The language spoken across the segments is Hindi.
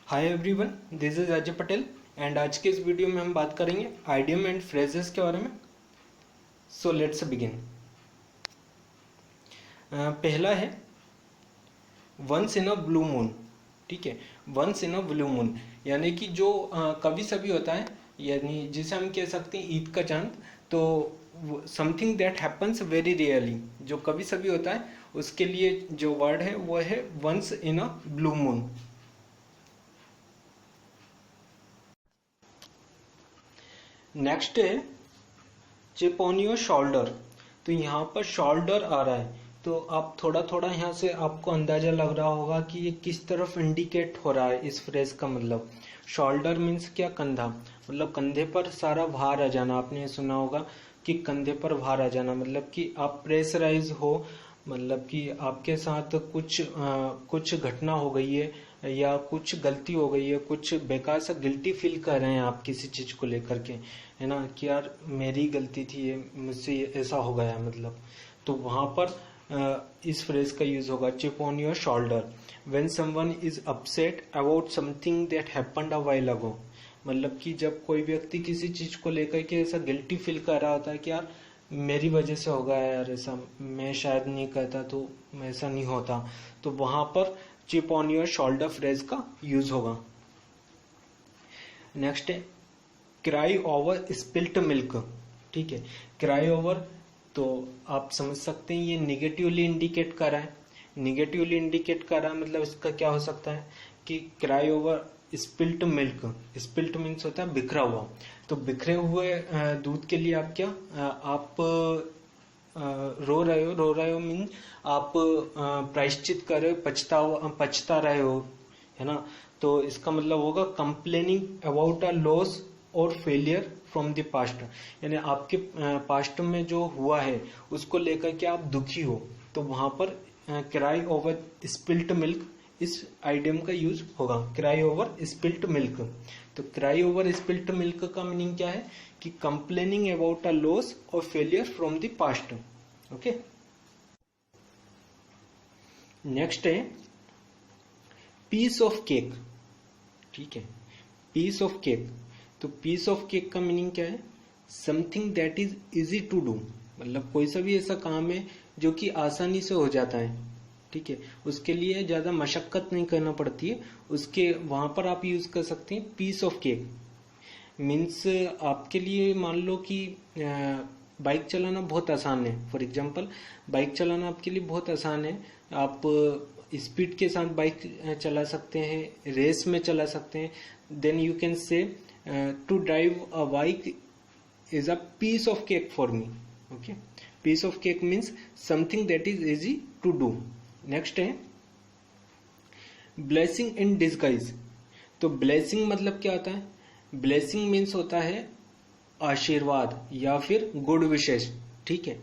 Hi everyone, this is Ajay Patel and आज के इस वीडियो में हम बात करेंगे आइडियम एंड फ्रेजेस के बारे में। So let's begin. पहला है once in a blue moon. ठीक है, once in a blue moon यानी कि जो कभी सभी होता है, यानी जिसे हम कह सकते हैं ईद का चांद। तो something that happens very rarely, जो कभी सभी होता है उसके लिए जो वर्ड है वो है once in a blue moon. Next है चिप ऑन योर शोल्डर। तो यहाँ पर शोल्डर आ रहा है, तो आप थोड़ा थोड़ा यहाँ से आपको अंदाजा लग रहा होगा कि ये किस तरफ इंडिकेट हो रहा है। इस फ्रेज का मतलब शोल्डर मीन्स क्या, कंधा, मतलब कंधे पर सारा भार आ जाना। आपने सुना होगा कि कंधे पर भार आ जाना मतलब कि आप प्रेशराइज हो, मतलब कि आपके साथ कुछ घटना हो गई है या कुछ गलती हो गई है, कुछ बेकार सा गिल्टी फील कर रहे हैं आप किसी चीज को लेकर के, है ना, कि यार मेरी गलती थी, ये मुझसे ऐसा हो गया, मतलब तो वहां पर इस फ्रेज का यूज होगा chip on your shoulder when someone is upset about something that happened a while ago. मतलब कि जब कोई व्यक्ति किसी चीज को लेकर के ऐसा गिल्टी फील कर रहा होता है कि यार मेरी वजह से हो गया यार ऐसा, मैं शायद नहीं करता तो ऐसा नहीं होता, तो वहां पर chip on your shoulder phrase का यूज होगा। नेक्स्ट है क्राई ओवर स्पिल्ट मिल्क। ठीक है, क्राई ओवर तो आप समझ सकते हैं ये निगेटिवली इंडिकेट कर रहा है। निगेटिवली इंडिकेट कर रहा है मतलब इसका क्या हो सकता है कि cry over spilt milk. Spilt means होता है बिखरा हुआ, तो बिखरे हुए दूध के लिए आप क्या आप रो रहे हो मीन आप प्रायश्चित कर रहे हो, पछता रहे हो, है ना। तो इसका मतलब होगा कंप्लेनिंग अबाउट अ लॉस और फेलियर फ्रॉम द पास्ट, यानी आपके पास्ट में जो हुआ है उसको लेकर के आप दुखी हो, तो वहां पर क्राई ओवर स्पिल्ट मिल्क इस आइडियम का यूज होगा, क्राई ओवर स्पिल्ट मिल्क। तो क्राई ओवर स्पिल्ट मिल्क का मीनिंग क्या है कि कंप्लेनिंग अबाउट अ लॉस और failure from the past. Okay, next है पीस ऑफ केक। ठीक है, पीस ऑफ केक, तो पीस ऑफ केक का मीनिंग क्या है, something that is easy to do, मतलब कोई सा भी ऐसा काम है जो कि आसानी से हो जाता है। ठीक है, उसके लिए ज्यादा मशक्कत नहीं करना पड़ती है, उसके वहां पर आप यूज कर सकते हैं पीस ऑफ केक। मीन्स आपके लिए मान लो कि बाइक चलाना बहुत आसान है, फॉर एग्जाम्पल बाइक चलाना आपके लिए बहुत आसान है, आप स्पीड के साथ बाइक चला सकते हैं, रेस में चला सकते हैं, then you can say to drive a bike is a piece of cake for me. Okay, piece of cake means something that is easy to do. Next है ब्लेसिंग इन डिस्गाइज। तो ब्लेसिंग मतलब क्या होता है, ब्लेसिंग मीन्स होता है आशीर्वाद या फिर गुड विशेष। ठीक है,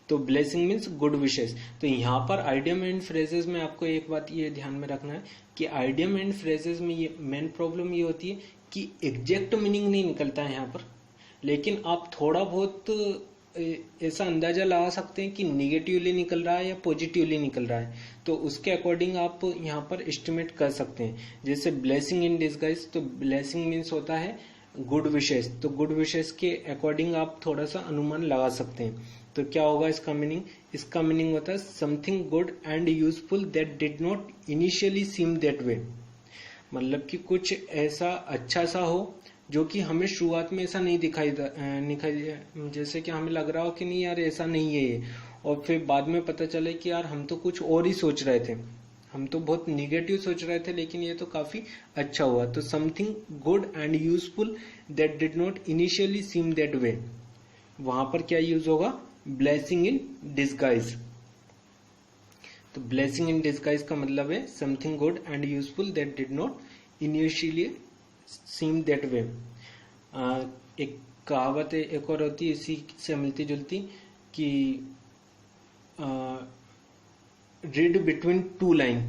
तो ब्लेसिंग मीन्स गुड विशेष। तो यहाँ पर आइडियम एंड फ्रेजेस में आपको एक बात ये ध्यान में रखना है कि आइडियम एंड फ्रेजेस में ये मेन प्रॉब्लम ये होती है कि एग्जैक्ट मीनिंग नहीं निकलता है यहाँ पर, लेकिन आप थोड़ा बहुत ऐसा अंदाजा लगा सकते हैं कि निगेटिवली निकल रहा है या पॉजिटिवली निकल रहा है, तो उसके अकॉर्डिंग आप यहाँ पर एस्टिमेट कर सकते हैं। जैसे ब्लेसिंग इन डिस्गाइज, तो ब्लेसिंग मीन्स होता है गुड विशेष, तो गुड विशेष के अकॉर्डिंग आप थोड़ा सा अनुमान लगा सकते हैं। तो क्या होगा इसका मीनिंग, इसका मीनिंग होता है something good and useful that did not initially seem that way, मतलब कि कुछ ऐसा अच्छा सा हो जो कि हमें शुरुआत में ऐसा नहीं दिखाई, जैसे कि हमें लग रहा हो कि नहीं यार ऐसा नहीं है ये, और फिर बाद में पता चले कि यार हम तो कुछ और ही सोच रहे थे, हम तो बहुत निगेटिव सोच रहे थे, लेकिन ये तो काफी अच्छा हुआ। तो something good and useful that did not initially seem that way, वहां पर क्या यूज होगा, ब्लेसिंग इन डिस्गाइज। तो ब्लेसिंग इन डिस्गाइज का मतलब है something good and useful that did not initially seem that way. एक कहावत है एक और होती है इसी से मिलती जुलती कि रीड बिटवीन टू लाइन,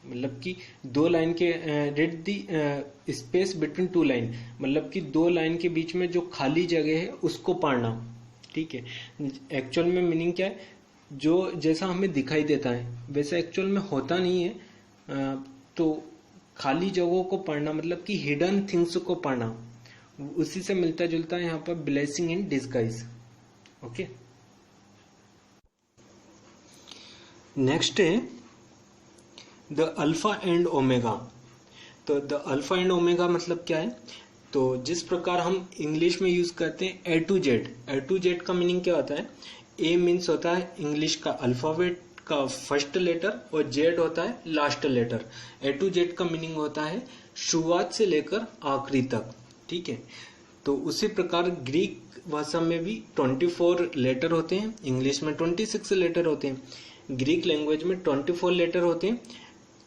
मतलब कि दो लाइन के read the space between two line, मतलब कि दो लाइन के बीच में जो खाली जगह है उसको पढ़ना। ठीक है, एक्चुअल में मीनिंग क्या है, जो जैसा हमें दिखाई देता है वैसा एक्चुअल में होता नहीं है, तो खाली जगहों को पढ़ना, मतलब कि हिडन थिंग्स को पढ़ना, उसी से मिलता जुलता है यहाँ पर blessing in disguise. Okay, next है द अल्फा एंड ओमेगा। तो द अल्फा एंड ओमेगा मतलब क्या है? तो जिस प्रकार हम इंग्लिश में यूज करते हैं ए टू जेड का मीनिंग क्या होता है? ए मीन्स होता है इंग्लिश का अल्फाबेट का फर्स्ट लेटर और जेड होता है last letter. A to Z का मीनिंग होता है शुरुआत से लेकर आखिरी तक, ठीक है। तो उसी प्रकार ग्रीक भाषा में भी 24 लेटर होते हैं, इंग्लिश में 26 लेटर होते हैं, ग्रीक लैंग्वेज में 24 लेटर होते हैं।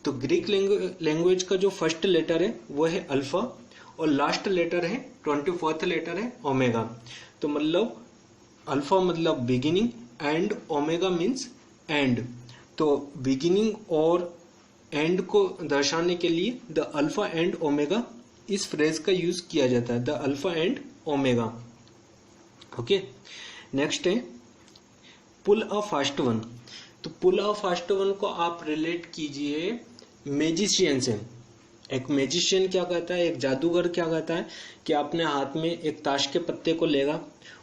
तो ग्रीक लैंग्वेज का जो फर्स्ट लेटर है वो है अल्फा और लास्ट लेटर है 24th लेटर है ओमेगा। तो मतलब अल्फा मतलब beginning and omega means and. तो बिगिनिंग और एंड को दर्शाने के लिए द अल्फा एंड ओमेगा इस फ्रेज का यूज किया जाता है, the alpha and omega. Okay, next है पुल अ फास्ट वन। तो पुल अ फास्ट वन को आप रिलेट कीजिए मैजिशियन से। एक मैजिशियन क्या कहता है, एक जादूगर क्या कहता है कि अपने हाथ में एक ताश के पत्ते को लेगा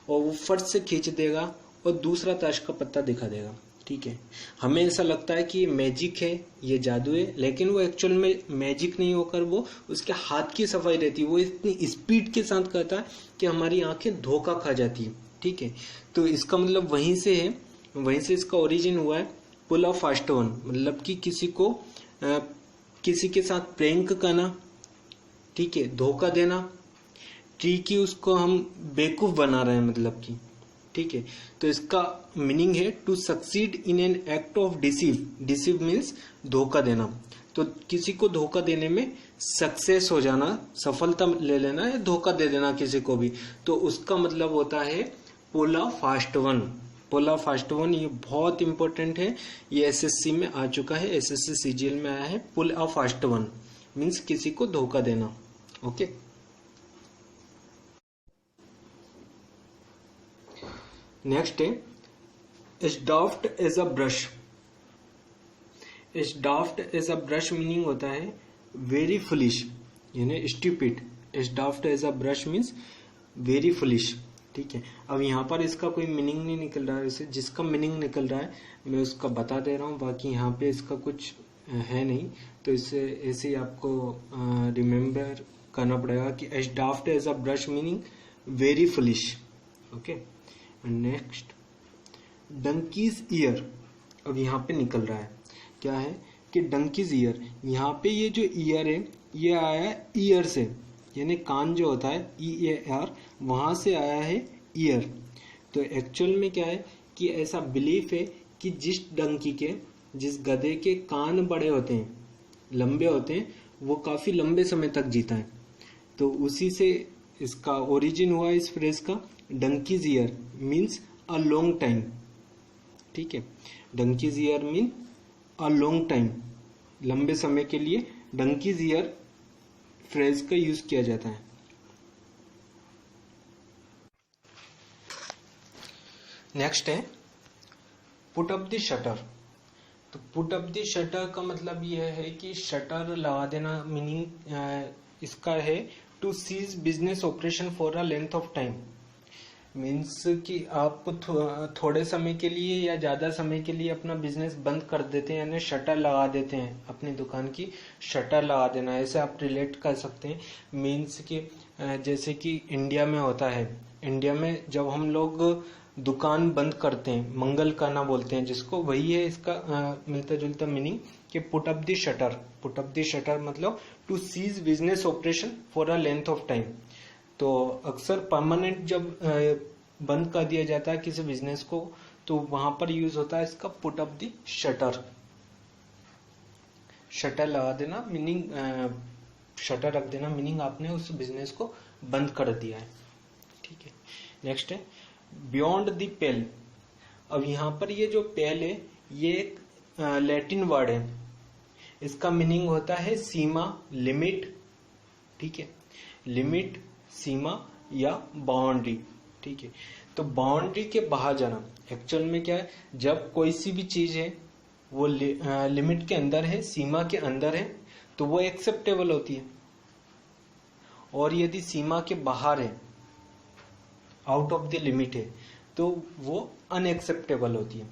और वो फट से खींच देगा और दूसरा ताश का पत्ता दिखा देगा, ठीक है। हमें ऐसा लगता है कि ये मैजिक है, ये जादू है, लेकिन वो एक्चुअल में मैजिक नहीं होकर वो उसके हाथ की सफाई रहती है। वो इतनी स्पीड के साथ करता है कि हमारी आंखें धोखा खा जाती है, ठीक है। तो इसका मतलब वहीं से है, वहीं से इसका ओरिजिन हुआ है पुल अ फास्ट वन, मतलब कि किसी के साथ प्रैंक करना, ठीक है, धोखा देना, की उसको हम बेवकूफ बना रहे हैं, मतलब कि, ठीक है। तो इसका मीनिंग है to succeed in an act of deceive means धोखा देना। तो किसी को धोखा देने में सक्सेस हो जाना, सफलता ले लेना या धोखा दे देना किसी को भी, तो उसका मतलब होता है pull a fast one. Pull a fast one ये बहुत इंपॉर्टेंट है, ये एसएससी में आ चुका है, एसएससी सीजीएल में आया है। Pull a fast one means किसी को धोखा देना। ओके, नेक्स्ट है is daft as a brush. Is daft as a brush meaning होता है वेरी फुलिश यानी stupid. Is daft as a brush means very foolish, ठीक है। अब यहाँ पर इसका कोई मीनिंग नहीं निकल रहा है, इसे जिसका मीनिंग निकल रहा है मैं उसका बता दे रहा हूँ, बाकी यहाँ पे इसका कुछ है नहीं, तो इसे ऐसे ही आपको रिमेम्बर करना पड़ेगा कि as daft as a brush meaning very foolish. Okay, next donkey's year. अब यहाँ पे निकल रहा है क्या है कि डंकीज ईयर, यहाँ पे ये जो ईयर है ये आया है ईयर से, यानी कान जो होता है EAR वहां से आया है ईयर। तो एक्चुअल में क्या है कि ऐसा बिलीफ है कि जिस गधे के कान बड़े होते हैं, लंबे होते हैं, वो काफी लंबे समय तक जीता है। तो उसी से इसका ओरिजिन हुआ इस फ्रेज का। Donkeys year means a long time, ठीक है। Donkeys year mean a long time, लंबे समय के लिए डंकीज ईयर फ्रेज का यूज किया जाता है। नेक्स्ट है पुट अप द शटर। तो पुट अप द शटर का मतलब यह है कि शटर लगा देना, मीनिंग इसका है to cease business operation for a length of time. Means कि आप थोड़े समय के लिए या ज्यादा समय के लिए अपना बिजनेस बंद कर देते हैं, यानी शटर लगा देते हैं, अपनी दुकान की शटर लगा देना, ऐसे आप रिलेट कर सकते हैं। मीन्स कि जैसे कि इंडिया में होता है, इंडिया में जब हम लोग दुकान बंद करते हैं, मंगल करना बोलते हैं जिसको, वही है इसका मिलता जुलता मीनिंग कि put up the shutter. Put up the shutter मतलब to cease business operation for a length of time. तो अक्सर परमानेंट जब बंद कर दिया जाता है किसी बिजनेस को, तो वहां पर यूज होता है इसका put up the shutter. Shutter लगा देना मीनिंग, शटर रख देना मीनिंग आपने उस बिजनेस को बंद कर दिया है, ठीक है। नेक्स्ट है बियॉन्ड द पेल। अब यहाँ पर ये जो पेल है ये एक लैटिन वर्ड है, इसका मीनिंग होता है सीमा, लिमिट, ठीक है। लिमिट, सीमा या बाउंड्री, ठीक है। तो बाउंड्री के बाहर जाना एक्चुअल में क्या है, जब कोई सी भी चीज है वो लिमिट के अंदर है, सीमा के अंदर है, तो वो एक्सेप्टेबल होती है, और यदि सीमा के बाहर है, आउट ऑफ द लिमिट है, तो वो अनएक्सेप्टेबल होती है।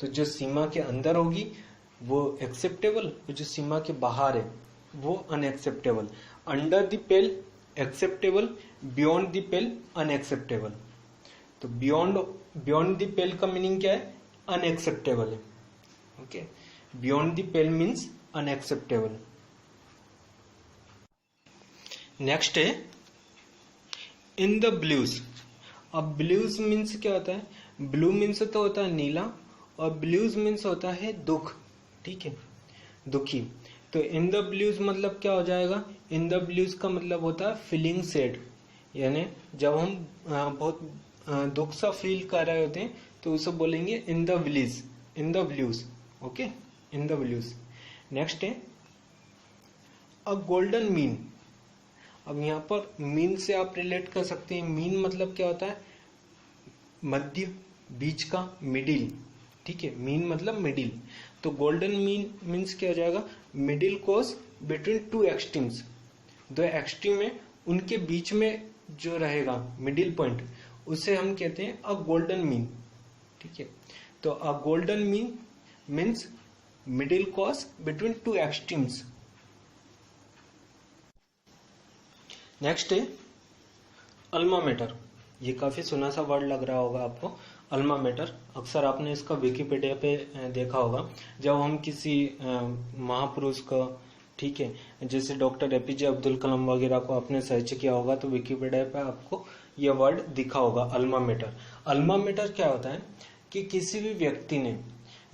तो जो सीमा के अंदर होगी वो एक्सेप्टेबल, और जो सीमा के बाहर है वो unacceptable. Under the pale acceptable, beyond the pale unacceptable. तो बियॉन्ड द पेल का मीनिंग क्या है? अनएक्सेप्टेबल है। Okay, beyond the pale means unacceptable. Next है इन द ब्लूज। अब ब्लूज मीन्स क्या होता है? ब्लू मीन्स तो होता है नीला, और ब्लूज मीन्स होता है दुख, ठीक है, दुखी। तो इन द ब्लूज मतलब क्या हो जाएगा? इन द ब्लूज का मतलब होता है फीलिंग सैड, यानी जब हम बहुत दुख सा फील कर रहे होते हैं तो उसे बोलेंगे in the blues, in the blues. Okay, in the blues. Next है अ गोल्डन मीन। अब यहाँ पर मीन से आप रिलेट कर सकते हैं। मीन मतलब क्या होता है? मध्य, बीच का, मिडिल, ठीक है। मीन मतलब मिडिल। तो गोल्डन मीन मीन्स क्या हो जाएगा? Middle course between two extremes. दो एक्सट्रीम है उनके बीच में जो रहेगा मिडिल पॉइंट, उसे हम कहते हैं अ गोल्डन मीन, ठीक है। तो अ golden mean means middle course between two extremes. Next है अल्मा मैटर। ये काफी सुना सा वर्ड लग रहा होगा आपको, अल्मा मैटर। अक्सर आपने इसका विकिपीडिया पे देखा होगा। जब हम किसी महापुरुष का, ठीक है, जैसे डॉक्टर एपीजे अब्दुल कलाम वगैरह को आपने सर्च किया होगा तो विकिपीडिया पे आपको यह वर्ड दिखा होगा, अल्मा मैटर। अल्मा मैटर क्या होता है कि किसी भी व्यक्ति ने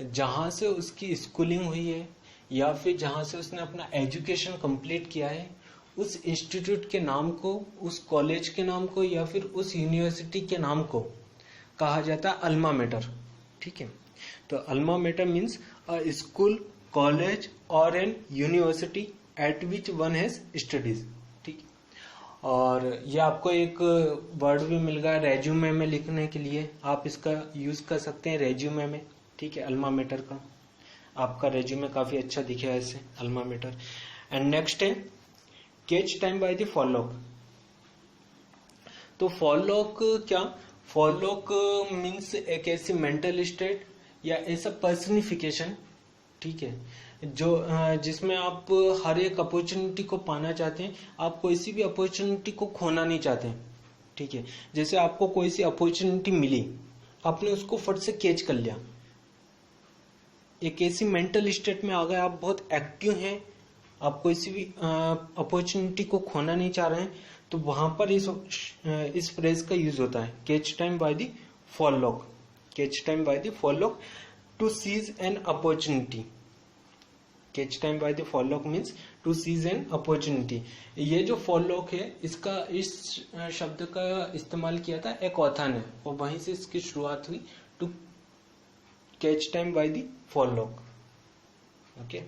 जहां से उसकी स्कूलिंग हुई है या फिर जहां से उसने अपना एजुकेशन कंप्लीट किया है, उस इंस्टीट्यूट के नाम को, उस कॉलेज के नाम को या फिर उस यूनिवर्सिटी के नाम को कहा जाता है अल्मा मैटर, ठीक है। तो alma matter means a school, college और an university at which one has studies, ठीक। और ये आपको एक वर्ड भी मिल गया रेज्यूमे में लिखने के लिए, आप इसका यूज कर सकते हैं रेज्यूमे में, ठीक है, अल्मा मैटर का। आपका रेज्यूमे काफी अच्छा दिखेगा इससे, अल्मा मैटर। एंड नेक्स्ट है कैच टाइम बाय द फॉरलॉक। तो फॉरलॉक क्या? फॉरलॉक मीन्स एक ऐसी मेंटल स्टेट या ऐसा पर्सनिफिकेशन, ठीक है, जो जिसमें आप हर एक अपॉर्चुनिटी को पाना चाहते हैं, आप कोई सी भी अपॉर्चुनिटी को खोना नहीं चाहते, ठीक है। जैसे आपको कोई सी अपॉर्चुनिटी मिली, आपने उसको फट से कैच कर लिया, एक ऐसी मेंटल स्टेट में आ गए, आप बहुत एक्टिव हैं, आप कोई सी भी अपॉर्चुनिटी को खोना नहीं चाह रहे हैं, तो वहां पर इस फ्रेज का यूज होता है, catch time by the forelock. Catch time by the forelock to cease an opportunity. Catch time by the forelock means to cease an opportunity. ये जो फॉरलॉक है, इसका, इस शब्द का इस्तेमाल किया था एक ऑथर ने, और वहीं से इसकी शुरुआत हुई, to catch time by the forelock. Okay.